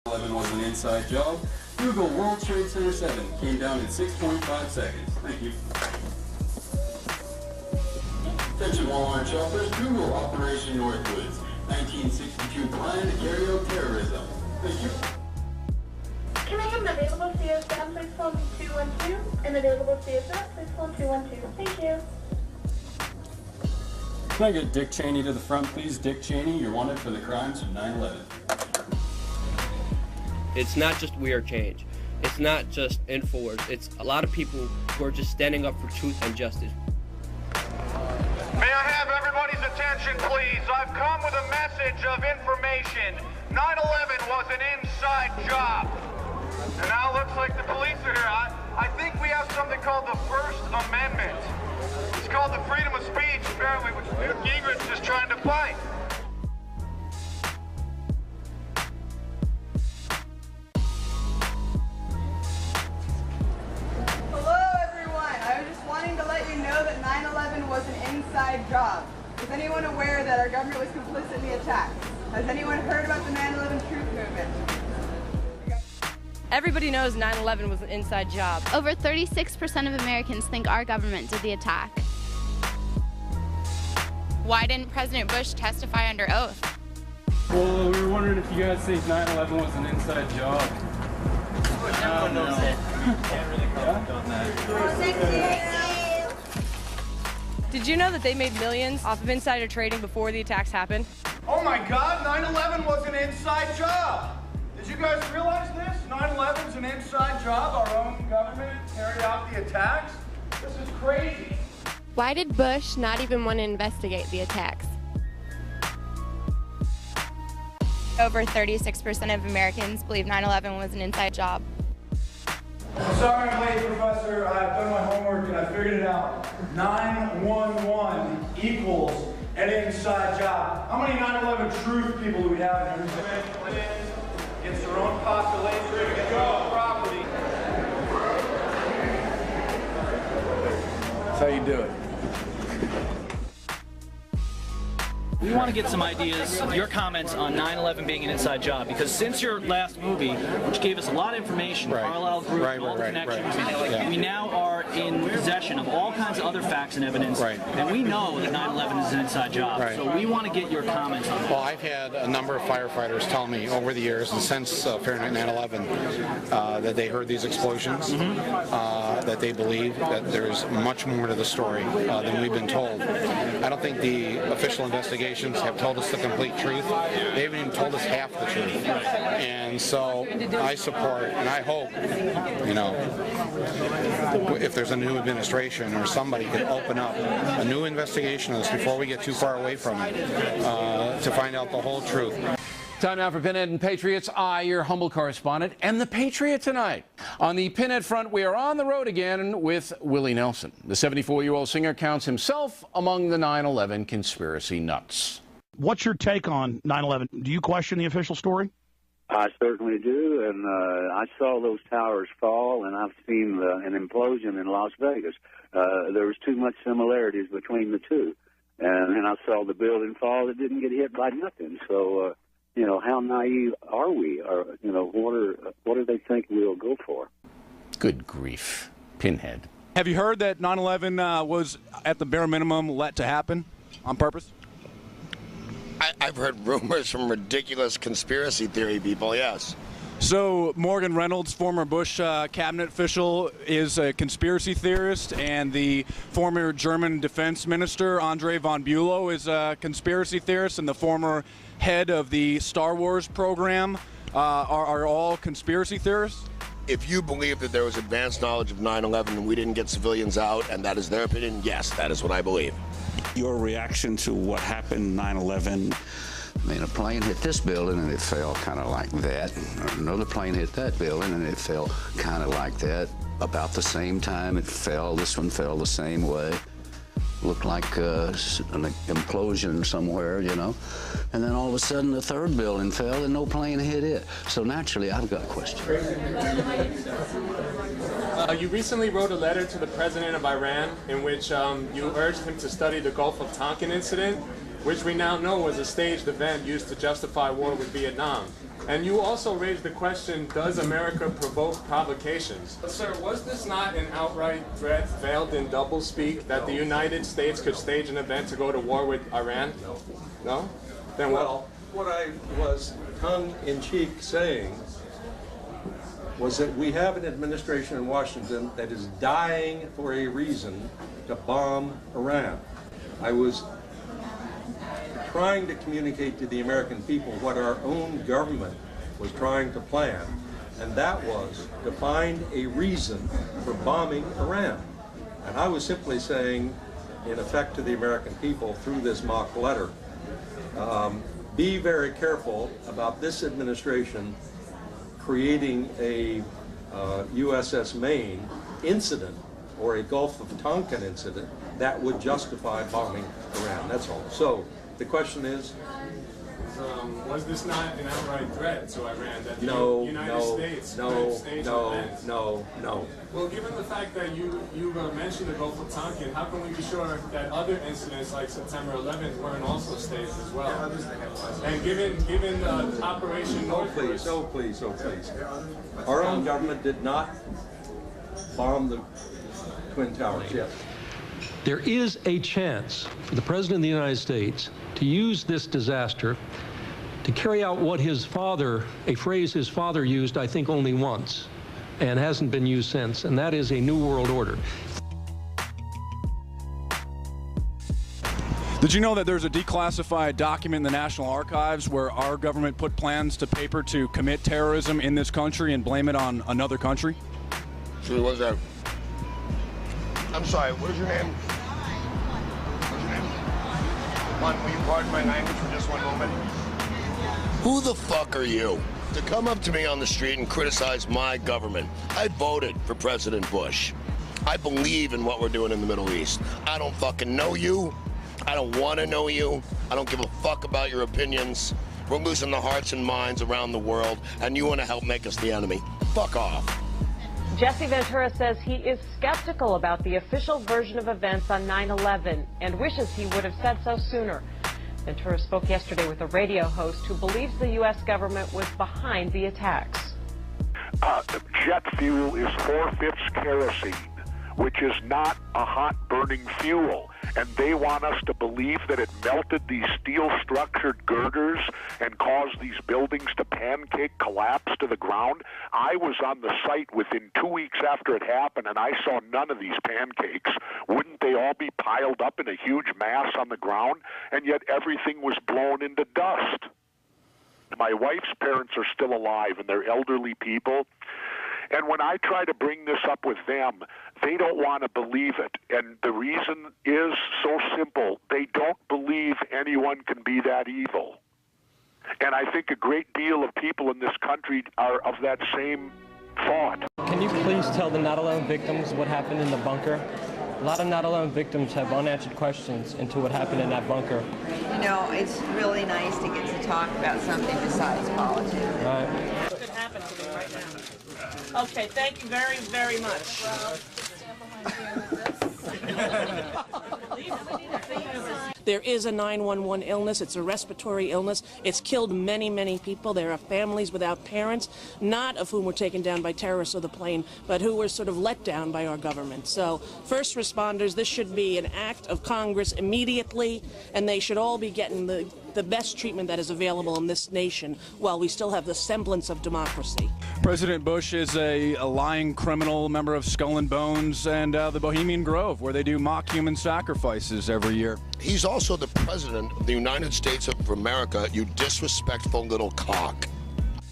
9/11 was an inside job. Google World Trade Center 7 came down in 6.5 seconds. Thank you. Attention Walmart shoppers, Google Operation Northwoods, 1962 plan to carry out terrorism. Thank you. Can I have an available CSM, please phone 212? An available CSM, please phone 212. Thank you. Can I get Dick Cheney to the front, please? Dick Cheney, you're wanted for the crimes of 9/11. It's not just We Are Change. It's not just InfoWars. It's a lot of people who are just standing up for truth and justice. May I have everybody's attention, please? I've come with a message of information. 9/11 was an inside job. And now it looks like the police are here. I think we have something called the First Amendment. It's called the freedom of speech, apparently, which Newt Gingrich is trying to fight. Hello, everyone. I was just wanting to let you know that 9/11 was an inside job. Is anyone aware that our government was complicit in the attack? Has anyone heard about the 9/11 truth movement? Everybody knows 9/11 was an inside job. Over 36% of Americans think our government did the attack. Why didn't President Bush testify under oath? Well, we were wondering if you guys think 9/11 was an inside job. Everyone knows it. Can't really comment on that. Did you know that they made millions off of insider trading before the attacks happened? Oh my God, 9/11 was an inside job. Did you guys realize this? 9/11's an inside job. Our own government carried out the attacks. This is crazy. Why did Bush not even want to investigate the attacks? Over 36% of Americans believe 9/11 was an inside job. I'm sorry I'm late, Professor. I've done my homework and I figured it out. 911 equals an inside job. How many 9/11 truth people do we have in here? It's their own population, it's their own property. That's how you do it. We want to get some ideas, your comments on 9/11 being an inside job, because since your last movie, which gave us a lot of information, Carlisle Group, all the connections, we now are in possession of all kinds of other facts and evidence, and we know that 9/11 is an inside job. So we want to get your comments on that. Well, I've had a number of firefighters tell me over the years, and since Fahrenheit 9/11, that they heard these explosions, that they believe that there's much more to the story than we've been told. I don't think the official investigations have told us the complete truth. They haven't even told us half the truth. And so I support, and I hope, if there's a new administration or somebody could open up a new investigation of this before we get too far away from it, to find out the whole truth. Time now for Pinhead and Patriots. Your humble correspondent, and the Patriot tonight. On the Pinhead front, we are on the road again with Willie Nelson. The 74-year-old singer counts himself among the 9/11 conspiracy nuts. What's your take on 9/11? Do you question the official story? I certainly do, and I saw those towers fall, and I've seen an implosion in Las Vegas. There was too much similarities between the two, and I saw the building fall. It didn't get hit by nothing, so... how naive are we? Or, what do they think we'll go for? Good grief. Pinhead. Have you heard that 9/11 was, at the bare minimum, let to happen on purpose? I've heard rumors from ridiculous conspiracy theory people, yes. So Morgan Reynolds, former Bush cabinet official, is a conspiracy theorist, and the former German defense minister, Andre von Bülow, is a conspiracy theorist, and the former head of the Star Wars program are all conspiracy theorists? If you believe that there was advanced knowledge of 9/11 and we didn't get civilians out, and that is their opinion, yes, that is what I believe. Your reaction to what happened 9/11? I mean, a plane hit this building and it fell kind of like that. Another plane hit that building and it fell kind of like that. About the same time it fell, this one fell the same way. Looked like an implosion somewhere, And then all of a sudden the third building fell and no plane hit it. So naturally, I've got questions. You recently wrote a letter to the president of Iran in which you urged him to study the Gulf of Tonkin incident, which we now know was a staged event used to justify war with Vietnam. And you also raised the question, does America provoke provocations? Sir, was this not an outright threat veiled in doublespeak that the United States could stage an event to go to war with Iran? No? Then what? Well, what I was tongue-in-cheek saying was that we have an administration in Washington that is dying for a reason to bomb Iran. I was trying to communicate to the American people what our own government was trying to plan, and that was to find a reason for bombing Iran. And I was simply saying, in effect to the American people through this mock letter, be very careful about this administration creating a USS Maine incident or a Gulf of Tonkin incident that would justify bombing Iran. That's all. So the question is, was this not an outright threat to Iran that the United States no. Well, given the fact that you mentioned the Gulf of Tonkin, how can we be sure that other incidents like September 11th weren't also staged as well? And given Operation Northwoods... Oh, please. Our own government did not bomb the Twin Towers yet. There is a chance for the President of the United States to use this disaster to carry out what his father, a phrase his father used, I think, only once, and hasn't been used since, and that is a new world order. Did you know that there's a declassified document in the National Archives where our government put plans to paper to commit terrorism in this country and blame it on another country? Sure, what's that? I'm sorry, what is your name? What's your name? Come on, will you pardon my language for just one moment? Who the fuck are you to come up to me on the street and criticize my government? I voted for President Bush. I believe in what we're doing in the Middle East. I don't fucking know you. I don't want to know you. I don't give a fuck about your opinions. We're losing the hearts and minds around the world, and you want to help make us the enemy. Fuck off. Jesse Ventura says he is skeptical about the official version of events on 9/11 and wishes he would have said so sooner. Ventura spoke yesterday with a radio host who believes the U.S. government was behind the attacks. Jet fuel is 4/5 kerosene, which is not a hot burning fuel. And they want us to believe that it melted these steel-structured girders and caused these buildings to pancake collapse to the ground. I was on the site within 2 weeks after it happened, and I saw none of these pancakes. Wouldn't they all be piled up in a huge mass on the ground? And yet everything was blown into dust. My wife's parents are still alive, and they're elderly people. And when I try to bring this up with them, they don't want to believe it. And the reason is so simple. They don't believe anyone can be that evil. And I think a great deal of people in this country are of that same thought. Can you please tell the 9/11 victims what happened in the bunker? A lot of 9/11 victims have unanswered questions into what happened in that bunker. You know, it's really nice to get to talk about something besides politics. Right. What could happen to me right now? Okay, thank you very, very much. There is a 911 illness. It's a respiratory illness. It's killed many, many people. There are families without parents, not of whom were taken down by terrorists or the plane, but who were sort of let down by our government. So first responders, this should be an act of Congress immediately, and they should all be getting the best treatment that is available in this nation while we still have the semblance of democracy. President Bush is a lying criminal, member of Skull and Bones and the Bohemian Grove, where they do mock human sacrifices every year. He's also the president of the United States of America, you disrespectful little cock.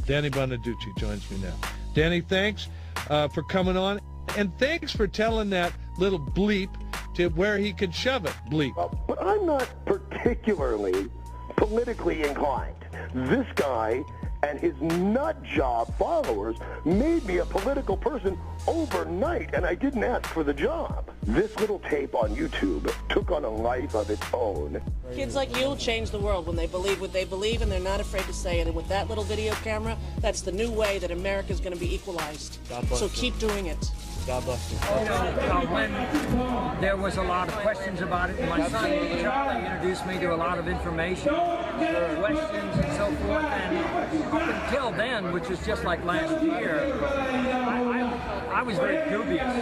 Danny Bonaducci joins me now. Danny, thanks for coming on, and thanks for telling that little bleep to where he could shove it, bleep. But I'm not particularly politically inclined. This guy and his nut job followers made me a political person overnight, and I didn't ask for the job. This little tape on YouTube took on a life of its own. Kids like you will change the world when they believe what they believe, and they're not afraid to say it. And with that little video camera, that's the new way that America is going to be equalized. So keep doing it. God bless you. When there was a lot of questions about it, my son Charlie introduced me to a lot of information. questions and so forth. And up until then, which was just like last year, I was very dubious.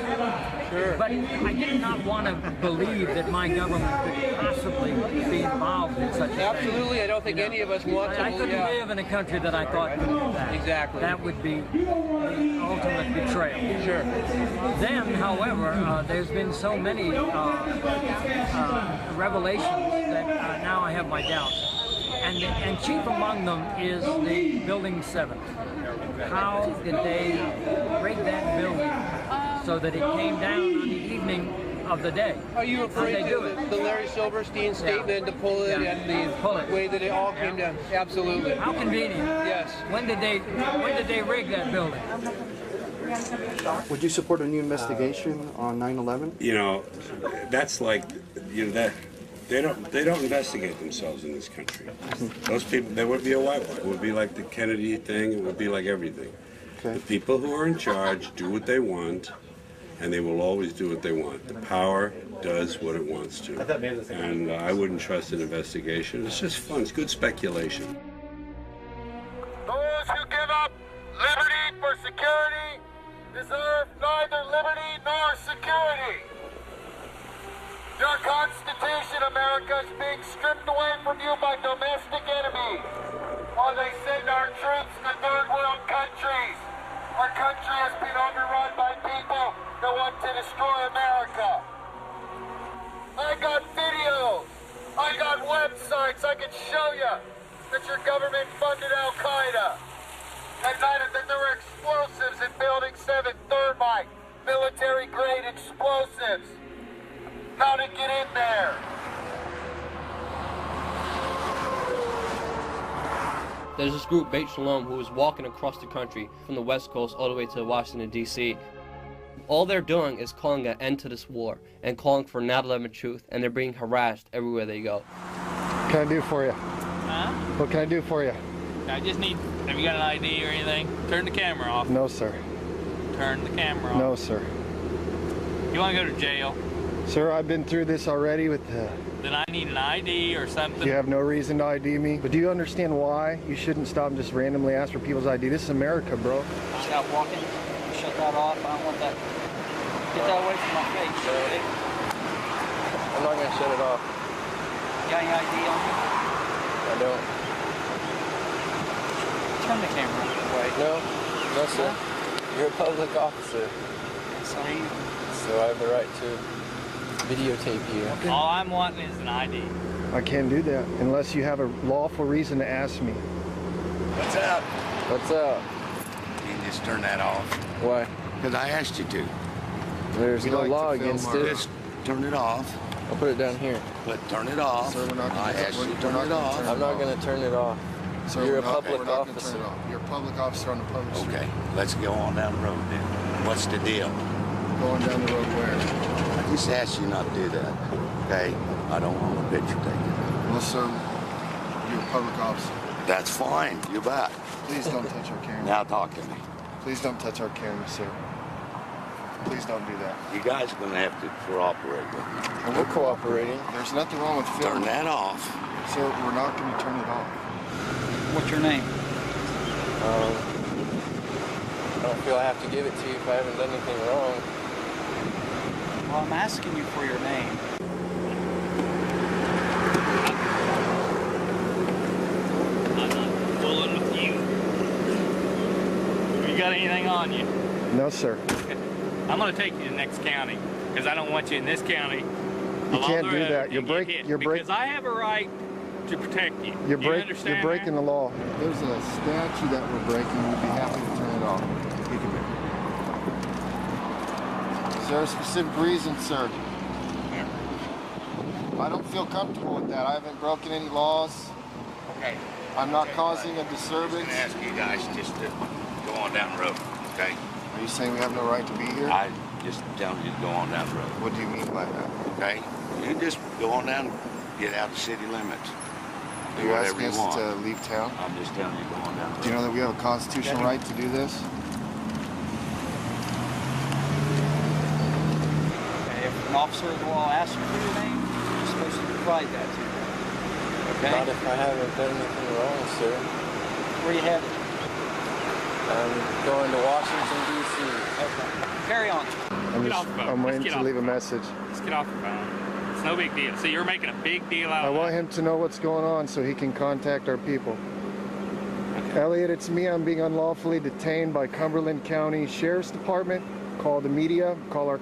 Sure. But I did not want to believe that my government could possibly be involved in such a thing. Absolutely, I don't think any of us want to. I couldn't live in a country that I thought could do that. Exactly. That would be the ultimate betrayal. Sure. Then, however, there's been so many revelations that now I have my doubts. And chief among them is the Building 7. How did they rig that building so that it came down on the evening of the day? Are you afraid of the Larry Silverstein statement to pull it and the way that it all came down? Absolutely. How convenient. Yes. When did they rig that building? Would you support a new investigation on 9/11? You know, that's like, you know, that they don't investigate themselves in this country. Those people, there would be a whitewash. It would be like the Kennedy thing. It would be like everything. Okay. The people who are in charge do what they want, and they will always do what they want. The power does what it wants to. And I wouldn't trust an investigation. It's just fun. It's good speculation. Those who give up liberty for security deserve neither liberty nor security. Your Constitution, America, is being stripped away from you by domestic enemies while they send our troops to third world countries. Our country has been overrun by people that want to destroy America. I got videos. I got websites. I can show you that your government funded Al-Qaeda. At night, that there were explosives in Building 7, thermite, military-grade explosives. How to get in there? There's this group, Beit Shalom, who is walking across the country from the West Coast all the way to Washington, D.C. All they're doing is calling an end to this war and calling for 9/11 truth, and they're being harassed everywhere they go. What can I do for you? Huh? What can I do for you? I just need, have you got an ID or anything? Turn the camera off. No, sir. Turn the camera off. No, sir. You want to go to jail? Sir, I've been through this already with the... Then I need an ID or something. You have no reason to ID me. But do you understand why you shouldn't stop and just randomly ask for people's ID? This is America, bro. Stop walking. Shut that off. I don't want that. Get that away from my face. Okay? I'm not going to shut it off. You got any ID on you? I don't. Turn the camera away. No, sir. You're a public officer. So I have the right to videotape you. Okay. All I'm wanting is an ID. I can't do that unless you have a lawful reason to ask me. What's up? What's up? You can just turn that off. Why? Because I asked you to. There's no law against it. Just turn it off. I'll put it down here. But turn it off. Sir, we're not gonna, I asked you to turn it off. I'm not going to turn it off. Sir, you're a public officer. You're a public officer on the public street. Okay, let's go on down the road then. What's the deal? Going down the road where? I just asked you not to do that, okay? I don't want a picture taken. Well, sir, you're a public officer. That's fine, you bet. Please don't touch our camera. Now talk to me. Please don't touch our camera, sir. Please don't do that. You guys are going to have to cooperate with me. And we're cooperating. There's nothing wrong with filming. Turn that off. Sir, we're not going to turn it off. What's your name? I don't feel I have to give it to you if I haven't done anything wrong. Well, I'm asking you for your name. I'm not fooling with you. Have you got anything on you? No, sir. I'm going to take you to the next county because I don't want you in this county. You can't do that. You're breaking. Because I have a right to protect you. You're understand breaking the law. There's a statute that we're breaking. We'd be happy to turn it off. You can. Is there a specific reason, sir? I don't feel comfortable with that. I haven't broken any laws. Okay. I'm not causing a disturbance. I'm just going to ask you guys just to go on down the road, okay? Are you saying we have no right to be here? I just telling you to go on down the road. What do you mean by that? Okay? You just go on down, get out of the city limits. Do You're whatever asking you want. us to leave town? I'm just telling you, go on down the road. Do you know that we have a constitutional right to do this? If an officer of the law asks you for your name, you're supposed to provide that to them. Okay. Not if I haven't done anything wrong, sir. Where you headed? I'm going to Washington, D.C. Okay. Carry on. I'm waiting to leave a message. Just get off the phone. It's no big deal. See, you're making a big deal out I of it. want him to know what's going on so he can contact our people. Okay. Elliot, it's me. I'm being unlawfully detained by Cumberland County Sheriff's Department. Call the media. Call our